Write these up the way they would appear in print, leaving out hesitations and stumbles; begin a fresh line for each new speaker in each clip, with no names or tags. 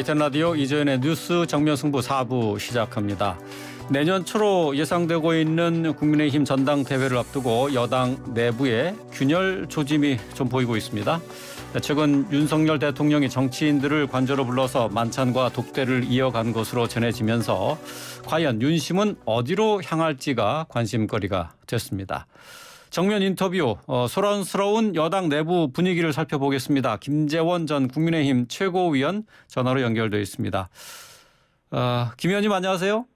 YTN 라디오 이재현의 뉴스 정면 승부 4부 시작합니다. 내년 초로 예상되고 있는 국민의힘 전당대회를 앞두고 여당 내부에 균열 조짐이 좀 보이고 있습니다. 최근 윤석열 대통령이 정치인들을 관저로 불러서 만찬과 독대를 이어간 것으로 전해지면서 과연 윤심은 어디로 향할지가 관심거리가 됐습니다. 정면 인터뷰, 소란스러운 여당 내부 분위기를 살펴보겠습니다. 김재원 전 국민의힘 최고위원 전화로 연결되어 있습니다. 김 의원님 안녕하세요.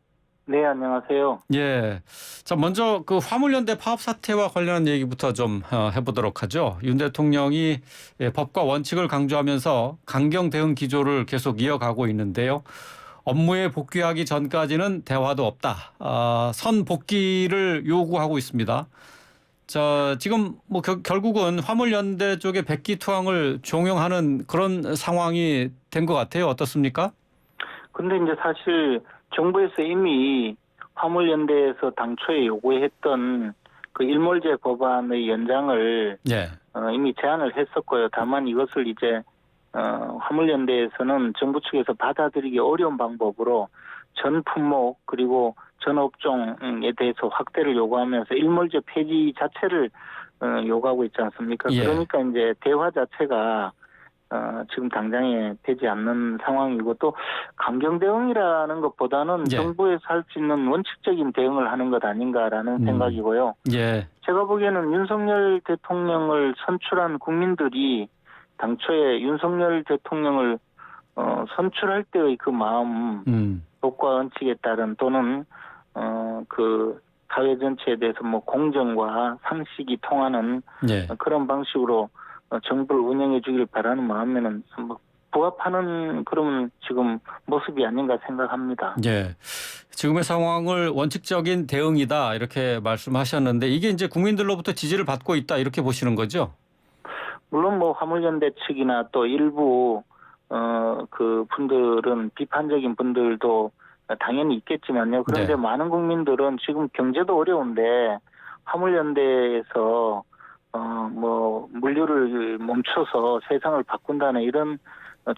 네, 안녕하세요.
예. 자, 먼저 그 화물연대 파업 사태와 관련한 얘기부터 좀 해보도록 하죠. 윤 대통령이 법과 원칙을 강조하면서 강경 대응 기조를 계속 이어가고 있는데요. 업무에 복귀하기 전까지는 대화도 없다. 선 복귀를 요구하고 있습니다. 자, 지금 뭐 결국은 화물연대 쪽의 백기투항을 종용하는 그런 상황이 된 것 같아요. 어떻습니까?
근데 이제 사실 정부에서 이미 화물연대에서 당초에 요구했던 그 일몰제 법안의 연장을
예.
이미 제안을 했었고요. 다만 이것을 이제 화물연대에서는 정부 측에서 받아들이기 어려운 방법으로 전 품목 그리고 전 업종에 대해서 확대를 요구하면서 일몰제 폐지 자체를 요구하고 있지 않습니까?
예.
그러니까 이제 대화 자체가 지금 당장에 되지 않는 상황이고 또 강경 대응이라는 것보다는
예.
정부에서 할 수 있는 원칙적인 대응을 하는 것 아닌가라는 생각이고요.
예.
제가 보기에는 윤석열 대통령을 선출한 국민들이 당초에 윤석열 대통령을 선출할 때의 그 마음, 법과 원칙에 따른 또는 그 사회 전체에 대해서 뭐 공정과 상식이 통하는
예.
그런 방식으로 정부를 운영해 주길 바라는 마음에는 뭐 부합하는 그런 지금 모습이 아닌가 생각합니다.
예. 지금의 상황을 원칙적인 대응이다 이렇게 말씀하셨는데 이게 이제 국민들로부터 지지를 받고 있다 이렇게 보시는 거죠?
물론 뭐 화물연대 측이나 또 일부 그 분들은 비판적인 분들도 당연히 있겠지만요. 그런데
네.
많은 국민들은 지금 경제도 어려운데 화물연대에서 뭐 물류를 멈춰서 세상을 바꾼다는 이런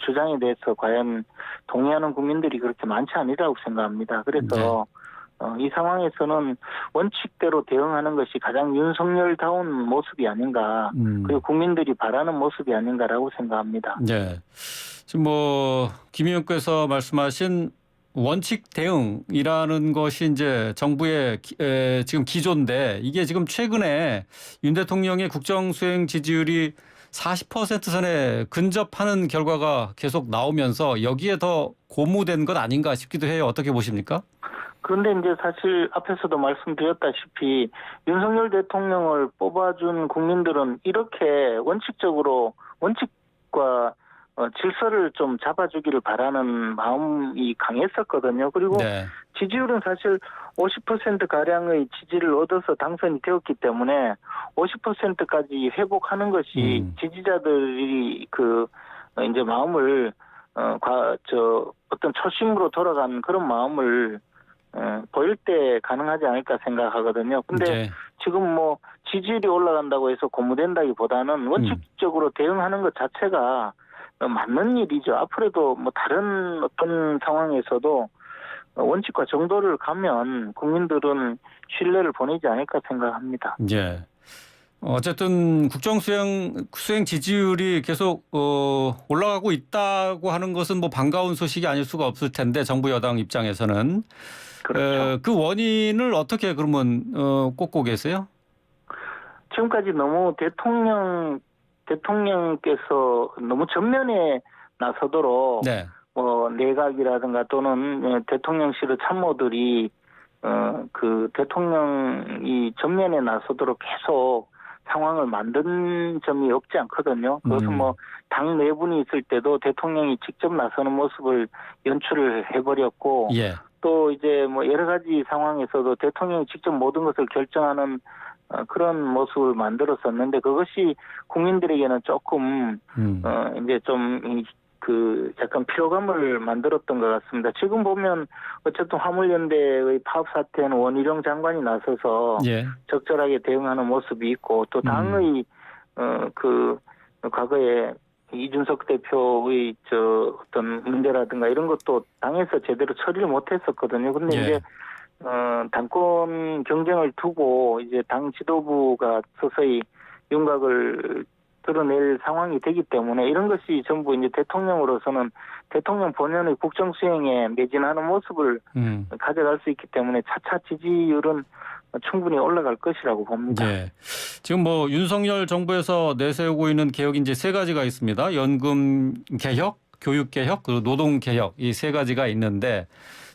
주장에 대해서 과연 동의하는 국민들이 그렇게 많지 않으리라고 생각합니다. 그래서 이 상황에서는 원칙대로 대응하는 것이 가장 윤석열다운 모습이 아닌가, 그리고 국민들이 바라는 모습이 아닌가라고 생각합니다.
네. 지금 뭐 김 의원께서 말씀하신 원칙 대응이라는 것이 이제 정부의 지금 기조인데 이게 지금 최근에 윤 대통령의 국정 수행 지지율이 40% 선에 근접하는 결과가 계속 나오면서 여기에 더 고무된 것 아닌가 싶기도 해요. 어떻게 보십니까?
그런데 이제 사실 앞에서도 말씀드렸다시피 윤석열 대통령을 뽑아준 국민들은 이렇게 원칙적으로 원칙과 질서를 좀 잡아주기를 바라는 마음이 강했었거든요. 그리고
네.
지지율은 사실 50%가량의 지지를 얻어서 당선이 되었기 때문에 50%까지 회복하는 것이 지지자들이 이제 마음을 어떤 초심으로 돌아간 그런 마음을 보일 때 가능하지 않을까 생각하거든요. 근데
네.
지금 뭐 지지율이 올라간다고 해서 고무된다기보다는 원칙적으로 대응하는 것 자체가 맞는 일이죠. 앞으로도 뭐 다른 어떤 상황에서도 원칙과 정도를 가면 국민들은 신뢰를 보내지 않을까 생각합니다.
예. 어쨌든 국정 수행 지지율이 계속 올라가고 있다고 하는 것은 뭐 반가운 소식이 아닐 수가 없을 텐데 정부 여당 입장에서는
그렇죠.
그 원인을 어떻게 그러면 꼽고 계세요?
지금까지 너무 대통령께서 너무 전면에 나서도록
네.
뭐 내각이라든가 또는 대통령실의 참모들이 그 대통령이 전면에 나서도록 계속 상황을 만든 점이 없지 않거든요. 그것은 뭐 당 내분이 있을 때도 대통령이 직접 나서는 모습을 연출을 해버렸고
예.
또 이제 뭐 여러 가지 상황에서도 대통령이 직접 모든 것을 결정하는 그런 모습을 만들었었는데 그것이 국민들에게는 조금 이제 좀 약간 피로감을 만들었던 것 같습니다. 지금 보면 어쨌든 화물연대의 파업 사태는 원희룡 장관이 나서서
예.
적절하게 대응하는 모습이 있고 또 당의 과거에 이준석 대표의 어떤 문제라든가 이런 것도 당에서 제대로 처리를 못했었거든요. 근데
예.
이제 당권 경쟁을 두고 이제 당 지도부가 서서히 윤곽을 드러낼 상황이 되기 때문에 이런 것이 전부 이제 대통령으로서는 대통령 본연의 국정 수행에 매진하는 모습을 가져갈 수 있기 때문에 차차 지지율은 충분히 올라갈 것이라고 봅니다.
예. 지금 뭐 윤석열 정부에서 내세우고 있는 개혁이 이제 세 가지가 있습니다. 연금 개혁, 교육 개혁, 그리고 노동 개혁 이 세 가지가 있는데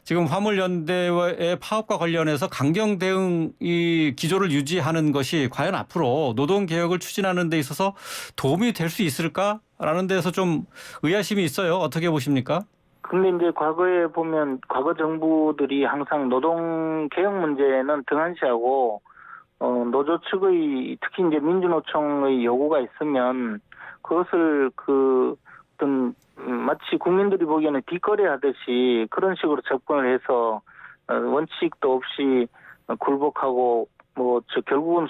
지금 화물연대의 파업과 관련해서 강경 대응 이 기조를 유지하는 것이 과연 앞으로 노동 개혁을 추진하는 데 있어서 도움이 될 수 있을까라는 데서 좀 의아심이 있어요. 어떻게 보십니까?
근데 이제 과거에 보면 과거 정부들이 항상 노동 개혁 문제는 등한시하고 노조 측의 특히 이제 민주노총의 요구가 있으면 그것을 어떤 마치 국민들이 보기에는 뒷거래하듯이 그런 식으로 접근을 해서 원칙도 없이 굴복하고 결국은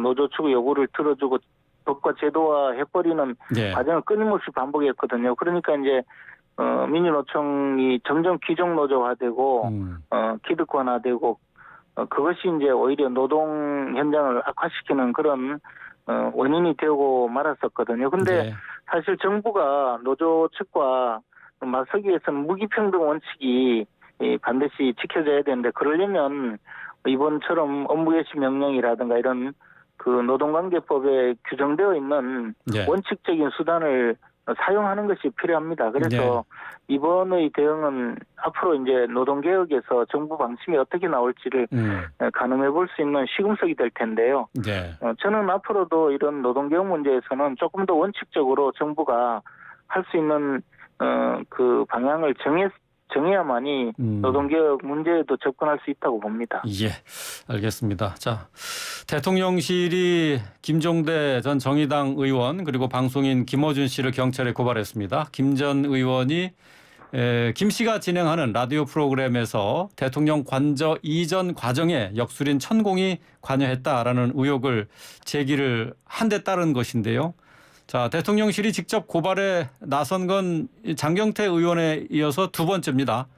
노조 측의 요구를 들어주고 법과 제도화 해버리는
예.
과정을 끊임없이 반복했거든요. 그러니까 이제 민주노총이 점점 귀족노조화되고 기득권화되고 그것이 이제 오히려 노동 현장을 악화시키는 그런 원인이 되고 말았었거든요. 근데
예.
사실 정부가 노조 측과 맞서기 위해서는 무기평등 원칙이 반드시 지켜져야 되는데 그러려면 이번처럼 업무개시 명령이라든가 이런 그 노동관계법에 규정되어 있는
예.
원칙적인 수단을 사용하는 것이 필요합니다. 그래서 이번의 대응은 앞으로 이제 노동개혁에서 정부 방침이 어떻게 나올지를 가늠해 볼 수 있는 시금석이 될 텐데요.
예.
저는 앞으로도 이런 노동개혁 문제에서는 조금 더 원칙적으로 정부가 할 수 있는 그 방향을 정해야만이 노동개혁 문제에도 접근할 수 있다고 봅니다.
예, 알겠습니다. 자, 대통령실이 김종대 전 정의당 의원 그리고 방송인 김어준 씨를 경찰에 고발했습니다. 김 전 의원이 김 씨가 진행하는 라디오 프로그램에서 대통령 관저 이전 과정에 역술인 천공이 관여했다라는 의혹을 제기를 한 데 따른 것인데요. 자, 대통령실이 직접 고발에 나선 건 장경태 의원에 이어서 두 번째입니다.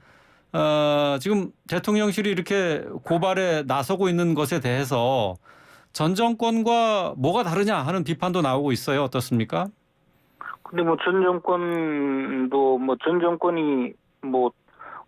지금 대통령실이 이렇게 고발에 나서고 있는 것에 대해서 전 정권과 뭐가 다르냐 하는 비판도 나오고 있어요. 어떻습니까?
근데 전 정권이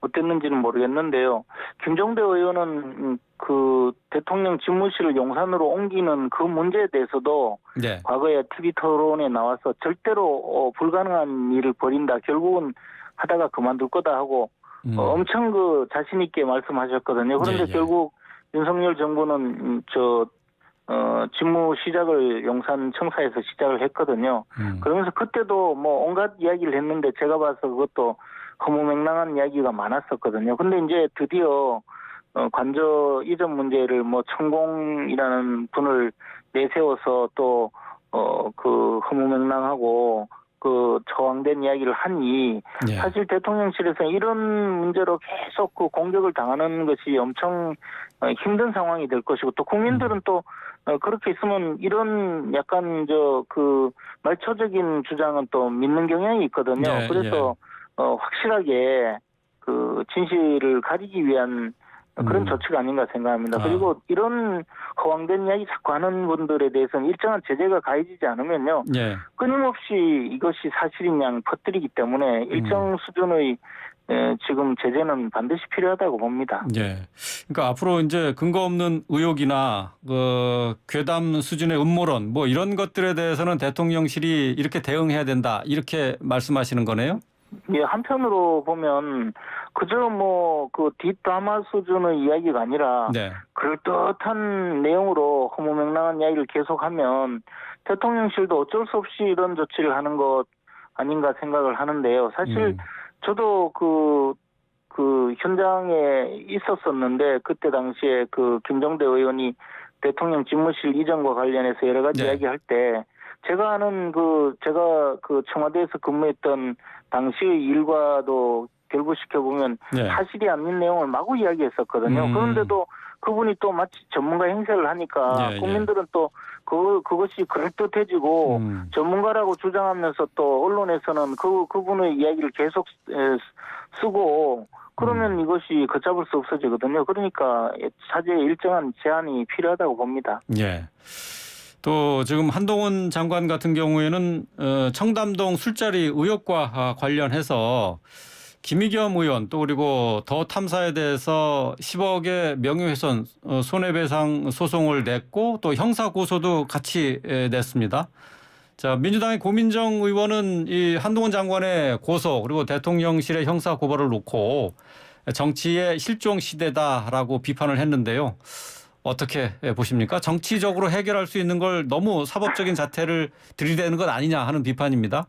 어땠는지는 모르겠는데요. 김종대 의원은 그 대통령 집무실을 용산으로 옮기는 그 문제에 대해서도
네.
과거에 TV 토론에 나와서 절대로 불가능한 일을 벌인다. 결국은 하다가 그만둘 거다 하고 엄청 자신 있게 말씀하셨거든요. 그런데 결국 윤석열 정부는 직무 시작을 용산 청사에서 시작을 했거든요. 그러면서 그때도 온갖 이야기를 했는데 제가 봐서 그것도 허무맹랑한 이야기가 많았었거든요. 근데 이제 드디어 관저 이전 문제를 천공이라는 분을 내세워서 또 그 허무맹랑하고 그 저항된 이야기를 하니 사실 대통령실에서 이런 문제로 계속 그 공격을 당하는 것이 엄청 힘든 상황이 될 것이고 또 국민들은 또 그렇게 있으면 이런 약간 그 말초적인 주장은 또 믿는 경향이 있거든요. 그래서 확실하게 그 진실을 가리기 위한 그런 조치가 아닌가 생각합니다. 그리고 이런 허황된 이야기 자꾸 하는 분들에 대해서는 일정한 제재가 가해지지 않으면요. 끊임없이 이것이 사실인 양 퍼뜨리기 때문에 일정 수준의 지금 제재는 반드시 필요하다고 봅니다.
그러니까 앞으로 이제 근거 없는 의혹이나 괴담 수준의 음모론 이런 것들에 대해서는 대통령실이 이렇게 대응해야 된다 이렇게 말씀하시는 거네요?
예, 한편으로 보면 그저 그 뒷담화 수준의 이야기가 아니라 그럴듯한 내용으로 허무맹랑한 이야기를 계속하면 대통령실도 어쩔 수 없이 이런 조치를 하는 것 아닌가 생각을 하는데요. 사실 저도 그 현장에 있었었는데 그때 당시에 그 김종대 의원이 대통령 집무실 이전과 관련해서 여러 가지 이야기할 때 제가 아는 제가 청와대에서 근무했던 당시의 일과도 결부시켜보면 사실이 아닌 내용을 마구 이야기했었거든요. 그런데도 그분이 또 마치 전문가 행세를 하니까
예,
국민들은 또 그것이 그럴듯해지고 전문가라고 주장하면서 또 언론에서는 그분의 이야기를 계속 쓰고 그러면 이것이 걷잡을 수 없어지거든요. 그러니까 사죄에 일정한 제한이 필요하다고 봅니다.
예. 또 지금 한동훈 장관 같은 경우에는 청담동 술자리 의혹과 관련해서 김의겸 의원 또 그리고 더 탐사에 대해서 10억의 명예훼손 손해배상 소송을 냈고 또 형사 고소도 같이 냈습니다. 자, 민주당의 고민정 의원은 이 한동훈 장관의 고소 그리고 대통령실의 형사 고발을 놓고 정치의 실종 시대다라고 비판을 했는데요. 어떻게 보십니까? 정치적으로 해결할 수 있는 걸 너무 사법적인 자태를 들이대는 것 아니냐 하는 비판입니다.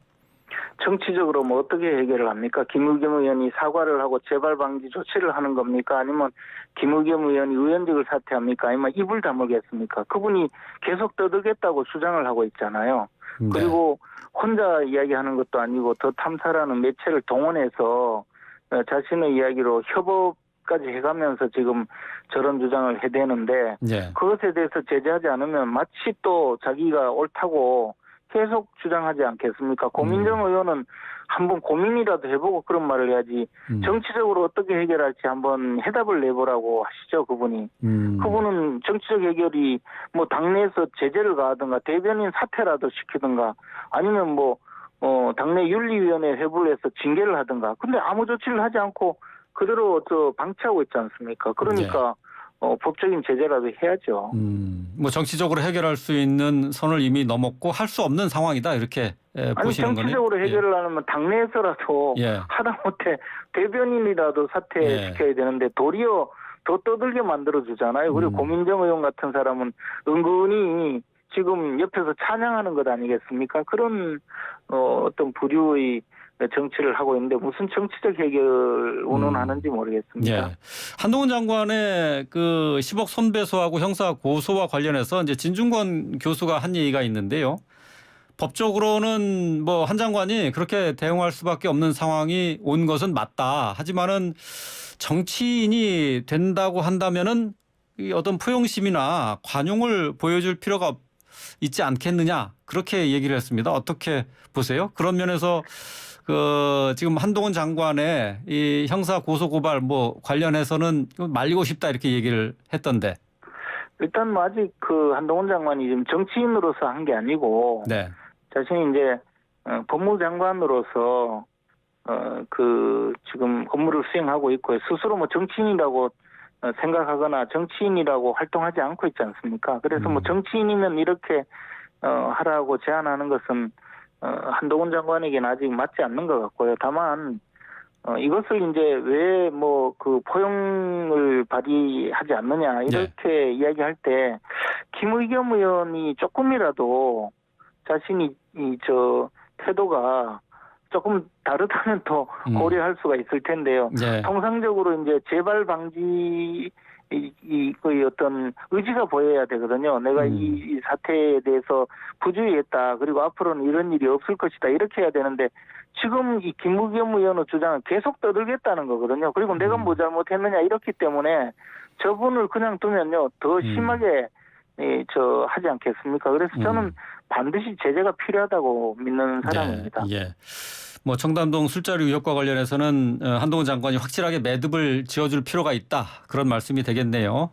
정치적으로 뭐 어떻게 해결을 합니까? 김의겸 의원이 사과를 하고 재발 방지 조치를 하는 겁니까? 아니면 김의겸 의원이 의원직을 사퇴합니까? 아니면 입을 다물겠습니까? 그분이 계속 떠들겠다고 주장을 하고 있잖아요.
네.
그리고 혼자 이야기하는 것도 아니고 더 탐사라는 매체를 동원해서 자신의 이야기로 협업까지 해가면서 지금 저런 주장을 해대는데
네.
그것에 대해서 제재하지 않으면 마치 또 자기가 옳다고 계속 주장하지 않겠습니까? 고민정 의원은 한번 고민이라도 해보고 그런 말을 해야지 정치적으로 어떻게 해결할지 한번 해답을 내보라고 하시죠, 그분이. 그분은 정치적 해결이 뭐 당내에서 제재를 가하든가 대변인 사퇴라도 시키든가 아니면 뭐 당내 윤리위원회 회부를 해서 징계를 하든가. 근데 아무 조치를 하지 않고 그대로 방치하고 있지 않습니까? 그러니까 법적인 제재라도 해야죠.
뭐 정치적으로 해결할 수 있는 선을 이미 넘었고 할 수 없는 상황이다 이렇게 보시는 거네요.
정치적으로 해결을 하려면 당내에서라도 하다못해 대변인이라도 사퇴시켜야 되는데 도리어 더 떠들게 만들어주잖아요. 그리고 고민정 의원 같은 사람은 은근히 지금 옆에서 찬양하는 것 아니겠습니까? 그런 어떤 부류의 정치를 하고 있는데 무슨 정치적 해결 운운하는지 모르겠습니다.
예. 한동훈 장관의 그 10억 손배소하고 형사 고소와 관련해서 이제 진중권 교수가 한 얘기가 있는데요. 법적으로는 뭐 한 장관이 그렇게 대응할 수밖에 없는 상황이 온 것은 맞다. 하지만은 정치인이 된다고 한다면은 이 어떤 포용심이나 관용을 보여줄 필요가 있지 않겠느냐 그렇게 얘기를 했습니다. 어떻게 보세요? 그런 면에서 지금 한동훈 장관의 이 형사 고소 고발 뭐 관련해서는 말리고 싶다 이렇게 얘기를 했던데.
일단 뭐 아직 한동훈 장관이 지금 정치인으로서 한 게 아니고
네.
자신이 이제 법무장관으로서 지금 업무를 수행하고 있고 스스로 뭐 정치인이라고 생각하거나 정치인이라고 활동하지 않고 있지 않습니까? 그래서 뭐 정치인이면 이렇게 하라고 제안하는 것은 한동훈 장관에게는 아직 맞지 않는 것 같고요. 다만 이것을 이제 왜 뭐 포용을 발휘하지 않느냐 이렇게 이야기할 때 김의겸 의원이 조금이라도 자신이 태도가 조금 다르다면 더 고려할 수가 있을 텐데요. 통상적으로 이제 재발 방지 그 어떤 의지가 보여야 되거든요. 내가 이 사태에 대해서 부주의했다. 그리고 앞으로는 이런 일이 없을 것이다. 이렇게 해야 되는데 지금 이 김의겸 의원의 주장은 계속 떠들겠다는 거거든요. 그리고 내가 뭐 잘못했느냐 이렇기 때문에 저분을 그냥 두면요 더 심하게 하지 않겠습니까? 그래서 저는 반드시 제재가 필요하다고 믿는 사람입니다.
예. 뭐 청담동 술자리 의혹과 관련해서는 한동훈 장관이 확실하게 매듭을 지어줄 필요가 있다 그런 말씀이 되겠네요.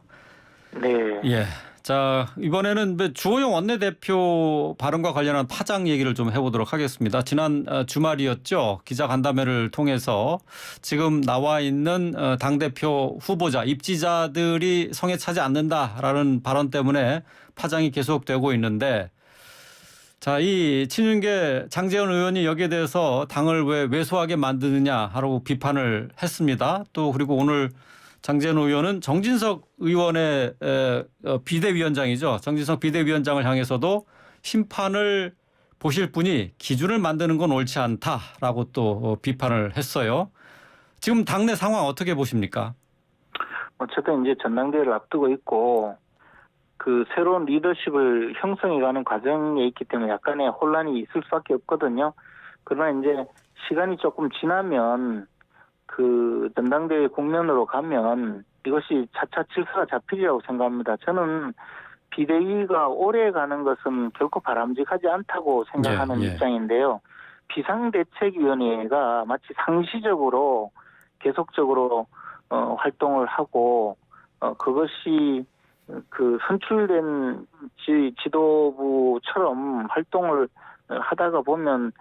네.
예. 자, 이번에는 주호영 원내대표 발언과 관련한 파장 얘기를 좀 해보도록 하겠습니다. 지난 주말이었죠. 기자간담회를 통해서 지금 나와 있는 당대표 후보자, 입지자들이 성에 차지 않는다라는 발언 때문에 파장이 계속되고 있는데 자, 이 친윤계 장제원 의원이 여기에 대해서 당을 왜 왜소하게 만드느냐 하고 비판을 했습니다. 또 그리고 오늘 장제원 의원은 정진석 의원의 비대위원장이죠. 정진석 비대위원장을 향해서도 심판을 보실 분이 기준을 만드는 건 옳지 않다라고 또 비판을 했어요. 지금 당내 상황 어떻게 보십니까?
어쨌든 이제 전당대회를 앞두고 있고 새로운 리더십을 형성해가는 과정에 있기 때문에 약간의 혼란이 있을 수밖에 없거든요. 그러나 이제 시간이 조금 지나면 전당대회 국면으로 가면 이것이 차차 질서가 잡히리라고 생각합니다. 저는 비대위가 오래 가는 것은 결코 바람직하지 않다고 생각하는
예.
입장인데요. 비상대책위원회가 마치 상시적으로 계속적으로 활동을 하고 그것이 그 선출된 지도부처럼 활동을 하다가 보면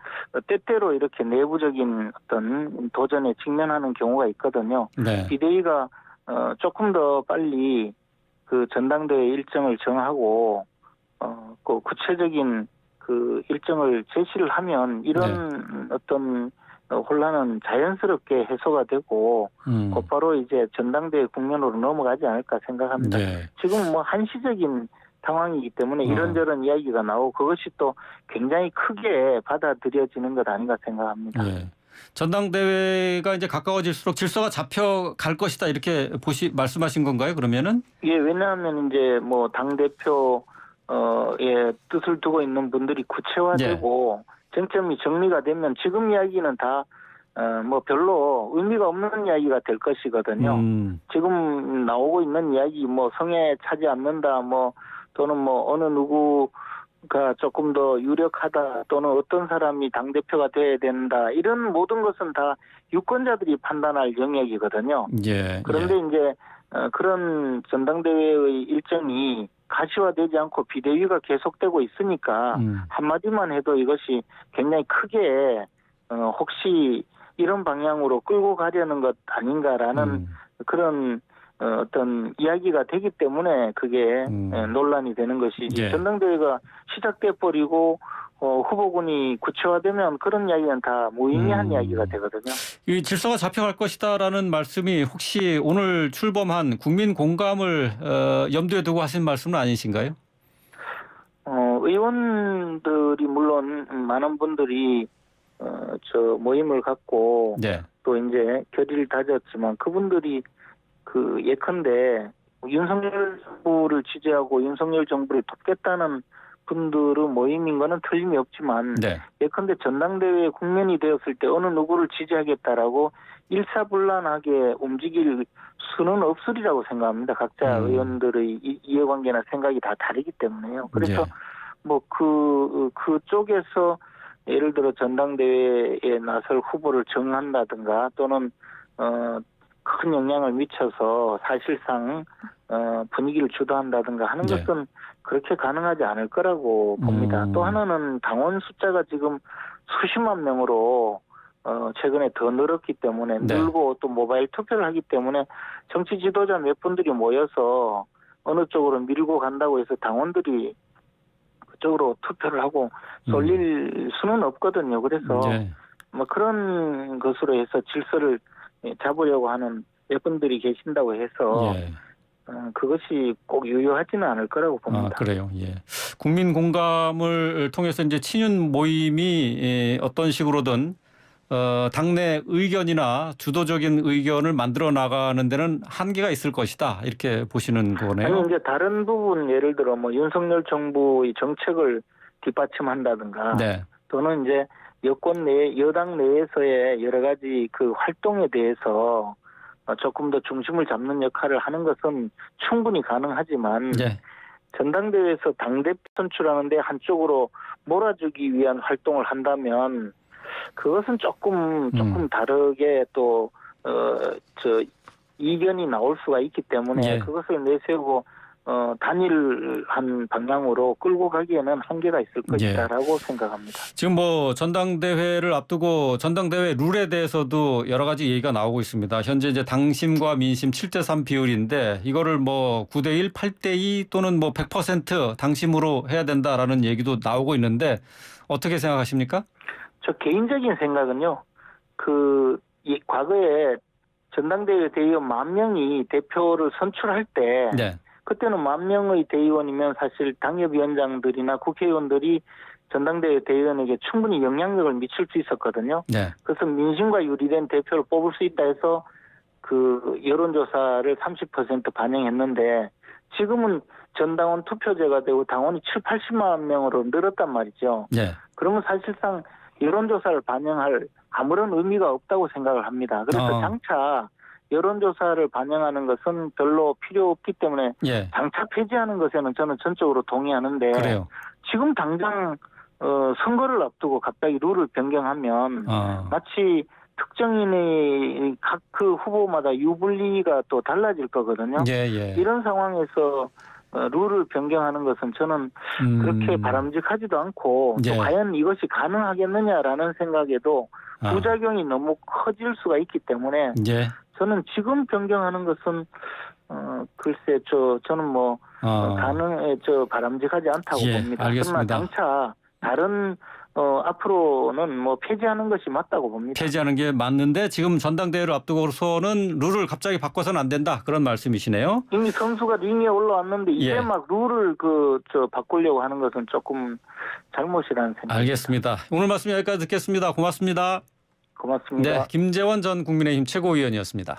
때때로 이렇게 내부적인 어떤 도전에 직면하는 경우가 있거든요.
네.
비대위가 조금 더 빨리 그 전당대회 일정을 정하고 그 구체적인 그 일정을 제시를 하면 이런 어떤 혼란은 자연스럽게 해소가 되고 곧바로 이제 전당대회 국면으로 넘어가지 않을까 생각합니다.
네.
지금 뭐 한시적인 상황이기 때문에 이런저런 이야기가 나오고 그것이 또 굉장히 크게 받아들여지는 것 아닌가 생각합니다.
예. 전당대회가 이제 가까워질수록 질서가 잡혀갈 것이다 이렇게 말씀하신 건가요? 그러면은?
예, 왜냐하면 이제 뭐 당대표 의 뜻을 두고 있는 분들이 구체화되고 쟁점이 정리가 되면 지금 이야기는 다 뭐 별로 의미가 없는 이야기가 될 것이거든요. 지금 나오고 있는 이야기 뭐 성에 차지 않는다 뭐 또는 뭐 어느 누구가 조금 더 유력하다 또는 어떤 사람이 당대표가 돼야 된다 이런 모든 것은 다 유권자들이 판단할 영역이거든요.
예.
그런데 이제 그런 전당대회의 일정이 가시화되지 않고 비대위가 계속되고 있으니까 한마디만 해도 이것이 굉장히 크게 혹시 이런 방향으로 끌고 가려는 것 아닌가라는 그런 어떤 이야기가 되기 때문에 그게 논란이 되는 것이지 전당대회가 시작돼 버리고 후보군이 구체화되면 그런 이야기는 다 무의미한 이야기가 되거든요.
이 질서가 잡혀갈 것이다라는 말씀이 혹시 오늘 출범한 국민 공감을 염두에 두고 하신 말씀은 아니신가요?
의원들이 물론 많은 분들이 저 모임을 갖고 또 이제 결의를 다졌지만 그분들이 그 예컨대 윤석열 정부를 지지하고 윤석열 정부를 돕겠다는 분들의 모임인 거는 틀림이 없지만 예컨대 전당대회 국면이 되었을 때 어느 누구를 지지하겠다라고 일사불란하게 움직일 수는 없으리라고 생각합니다. 각자 의원들의 이해관계나 생각이 다 다르기 때문에요. 그래서 뭐 그쪽에서 예를 들어 전당대회에 나설 후보를 정한다든가 또는 큰 영향을 미쳐서 사실상 분위기를 주도한다든가 하는 것은 그렇게 가능하지 않을 거라고 봅니다. 또 하나는 당원 숫자가 지금 수십만 명으로 최근에 더 늘었기 때문에 늘고 또 모바일 투표를 하기 때문에 정치 지도자 몇 분들이 모여서 어느 쪽으로 밀고 간다고 해서 당원들이 그쪽으로 투표를 하고 쏠릴 수는 없거든요. 그래서 뭐 그런 것으로 해서 질서를 잡으려고 하는 몇 분들이 계신다고 해서 그것이 꼭 유효하지는 않을 거라고 봅니다.
그래요. 예. 국민 공감을 통해서 이제 친윤 모임이 어떤 식으로든 당내 의견이나 주도적인 의견을 만들어 나가는 데는 한계가 있을 것이다. 이렇게 보시는 거네요.
아니 이제 다른 부분 예를 들어 뭐 윤석열 정부의 정책을 뒷받침한다든가 또는 이제 여권 내 여당 내에서의 여러 가지 그 활동에 대해서 조금 더 중심을 잡는 역할을 하는 것은 충분히 가능하지만 전당대회에서 당대표 선출하는데 한쪽으로 몰아주기 위한 활동을 한다면 그것은 조금 다르게 또 이견이 나올 수가 있기 때문에 그것을 내세우고 단일한 방향으로 끌고 가기에는 한계가 있을 것이다라고 생각합니다.
지금 뭐 전당대회를 앞두고 전당대회 룰에 대해서도 여러 가지 얘기가 나오고 있습니다. 현재 이제 당심과 민심 7대3 비율인데 이거를 뭐 9대1, 8대2 또는 뭐 100% 당심으로 해야 된다라는 얘기도 나오고 있는데 어떻게 생각하십니까?
저 개인적인 생각은요. 과거에 전당대회 대의원 10,000명이 대표를 선출할 때 그때는 10,000명의 대의원이면 사실 당협위원장들이나 국회의원들이 전당대회 대의원에게 충분히 영향력을 미칠 수 있었거든요. 그래서 민심과 유리된 대표를 뽑을 수 있다 해서 그 여론조사를 30% 반영했는데 지금은 전당원 투표제가 되고 당원이 7, 80만 명으로 늘었단 말이죠. 그러면 사실상 여론조사를 반영할 아무런 의미가 없다고 생각을 합니다. 그래서 장차 여론조사를 반영하는 것은 별로 필요 없기 때문에
예.
장차 폐지하는 것에는 저는 전적으로 동의하는데
그래요.
지금 당장 선거를 앞두고 갑자기 룰을 변경하면 마치 특정인의 각 그 후보마다 유불리가 또 달라질 거거든요.
예, 예.
이런 상황에서 룰을 변경하는 것은 저는 그렇게 바람직하지도 않고
예.
또 과연 이것이 가능하겠느냐라는 생각에도 부작용이 너무 커질 수가 있기 때문에
예.
저는 지금 변경하는 것은 글쎄 저는 뭐 바람직하지 않다고
예,
봅니다.
알겠습니다.
그러나 장차 다른 앞으로는 뭐 폐지하는 것이 맞다고 봅니다.
폐지하는 게 맞는데 지금 전당대회를 앞두고서는 룰을 갑자기 바꿔서는 안 된다 그런 말씀이시네요.
이미 선수가 링에 올라왔는데 이제
예.
막 룰을 바꾸려고 하는 것은 조금 잘못이라는 생각입니다.
알겠습니다. 오늘 말씀 여기까지 듣겠습니다. 고맙습니다.
고맙습니다.
네, 김재원 전 국민의힘 최고위원이었습니다.